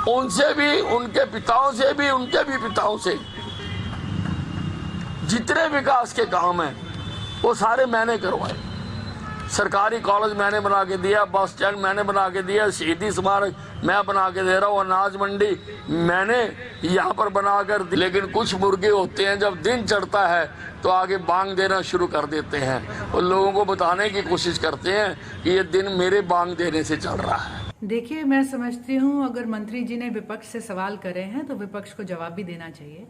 उनसे भी, उनके पिताओं से भी, उनके भी पिताओं से जितने विकास के काम हैं वो सारे मैंने करवाए। सरकारी कॉलेज मैंने बना के दिया, बस स्टैंड मैंने बना के दिया, शहीदी स्मारक मैं बना के दे रहा हूँ, अनाज मंडी मैंने यहाँ पर बनाकर। लेकिन कुछ मुर्गे होते हैं जब दिन चढ़ता है तो आगे बांग देना शुरू कर देते हैं और लोगों को बताने की कोशिश करते हैं कि ये दिन मेरे बांग देने से चल रहा है। देखिए, मैं समझती हूँ अगर मंत्री जी ने विपक्ष से सवाल करे हैं तो विपक्ष को जवाब भी देना चाहिए।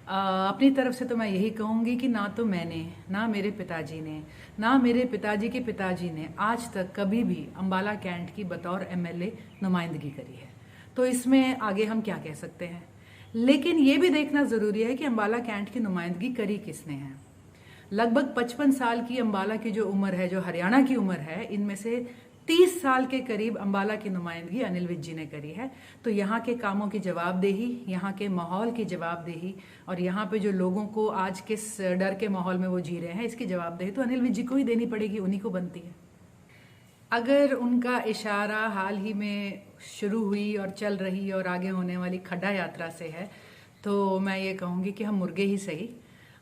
अपनी तरफ से तो मैं यही कहूँगी कि ना तो मैंने, ना मेरे पिताजी ने, ना मेरे पिताजी के पिताजी ने आज तक कभी भी अम्बाला कैंट की बतौर एमएलए नुमाइंदगी करी है। तो इसमें आगे हम क्या कह सकते हैं। लेकिन ये भी देखना ज़रूरी है कि अम्बाला कैंट की नुमाइंदगी करी किसने है। लगभग 55 साल की अम्बाला की जो उम्र है, जो हरियाणा की उम्र है, इनमें से 30 साल के करीब अम्बाला की नुमाइंदगी अनिल विज जी ने करी है। तो यहाँ के कामों की जवाबदेही, यहाँ के माहौल की जवाबदेही और यहाँ पे जो लोगों को आज किस डर के माहौल में वो जी रहे हैं, इसकी जवाबदेही तो अनिल विज जी को ही देनी पड़ेगी, उन्हीं को बनती है। अगर उनका इशारा हाल ही में शुरू हुई और चल रही और आगे होने वाली खड्डा यात्रा से है तो मैं ये कहूँगी कि हम मुर्गे ही सही।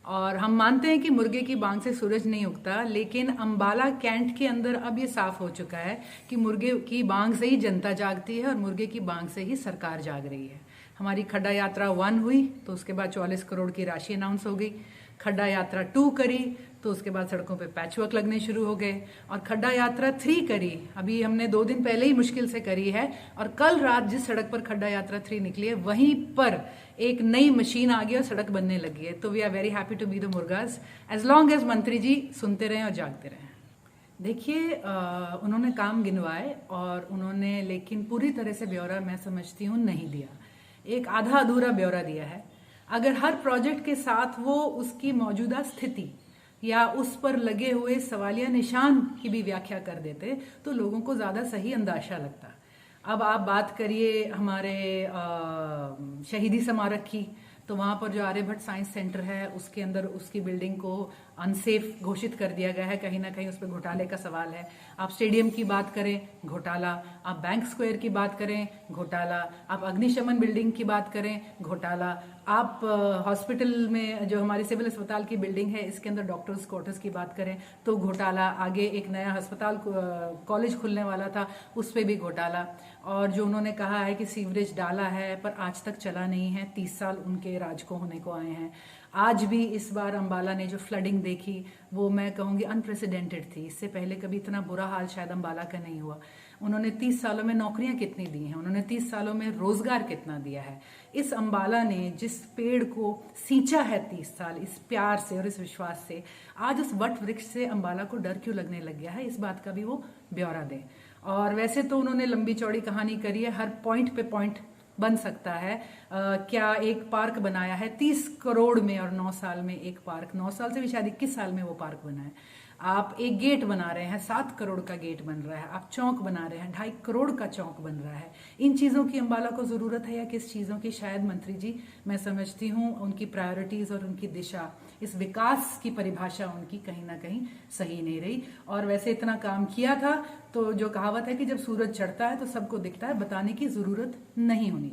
और हम मानते हैं कि मुर्गे की बांग से सूरज नहीं उगता, लेकिन अम्बाला कैंट के अंदर अब ये साफ हो चुका है कि मुर्गे की बांग से ही जनता जागती है और मुर्गे की बांग से ही सरकार जाग रही है। हमारी खड्डा यात्रा 1 हुई तो उसके बाद 44 करोड़ की राशि अनाउंस हो गई। खड्डा यात्रा 2 करी तो उसके बाद सड़कों पे पैचवर्क लगने शुरू हो गए। और खड्डा यात्रा 3 करी, अभी हमने 2 दिन पहले ही मुश्किल से करी है, और कल रात जिस सड़क पर खड्डा यात्रा 3 निकली है वहीं पर एक नई मशीन आ गई और सड़क बनने लगी है। तो we are very happy to be the मुर्गाज as long as mantri ji सुनते रहें और जागते रहें। देखिए, उन्होंने काम गिनवाए और उन्होंने लेकिन पूरी तरह से ब्यौरा मैं समझती हूँ नहीं दिया, एक आधा अधूरा ब्यौरा दिया है। अगर हर प्रोजेक्ट के साथ वो उसकी मौजूदा स्थिति या उस पर लगे हुए सवालिया निशान की भी व्याख्या कर देते तो लोगों को ज़्यादा सही अंदाजा लगता। अब आप बात करिए हमारे शहीदी स्मारक की, तो वहाँ पर जो आर्यभट्ट साइंस सेंटर है उसके अंदर उसकी बिल्डिंग को अनसेफ घोषित कर दिया गया है। कहीं ना कहीं उस पर घोटाले का सवाल है। आप स्टेडियम की बात करें, घोटाला। आप बैंक स्क्वायर की बात करें, घोटाला। आप अग्निशमन बिल्डिंग की बात करें, घोटाला। आप हॉस्पिटल में जो हमारी सिविल अस्पताल की बिल्डिंग है इसके अंदर डॉक्टर्स क्वार्टर्स की बात करें तो घोटाला। आगे एक नया अस्पताल कॉलेज खुलने वाला था, उस पर भी घोटाला। और जो उन्होंने कहा है कि सीवरेज डाला है पर आज तक चला नहीं है, 30 साल उनके राज को होने को आए हैं। आज भी इस बार अम्बाला ने जो फ्लडिंग देखी वो मैं कहूँगी अनप्रेसिडेंटेड थी। इससे पहले कभी इतना बुरा हाल शायद अम्बाला का नहीं हुआ। उन्होंने 30 सालों में नौकरियां कितनी दी हैं, उन्होंने 30 सालों में रोजगार कितना दिया है। इस अम्बाला ने जिस पेड़ को सींचा है 30 साल इस प्यार से और इस विश्वास से, आज उस वट वृक्ष से अम्बाला को डर क्यों लगने लग गया है, इस बात का भी वो ब्यौरा दें। और वैसे तो उन्होंने लंबी चौड़ी कहानी करी है, हर पॉइंट पे पॉइंट बन सकता है। क्या एक पार्क बनाया है 30 करोड़ में और 9 साल में एक पार्क, 9 साल से भी शायद 21 साल में वो पार्क बना है। आप एक गेट बना रहे हैं, 7 करोड़ का गेट बन रहा है। आप चौक बना रहे हैं, 2.5 करोड़ का चौक बन रहा है। इन चीज़ों की अम्बाला को ज़रूरत है या किस चीज़ों की, शायद मंत्री जी मैं समझती हूँ उनकी प्रायोरिटीज़ और उनकी दिशा, इस विकास की परिभाषा उनकी कहीं ना कहीं सही नहीं रही। और वैसे इतना काम किया था तो जो कहावत है कि जब सूरज चढ़ता है तो सबको दिखता है, बताने की ज़रूरत नहीं होनी चाहिए।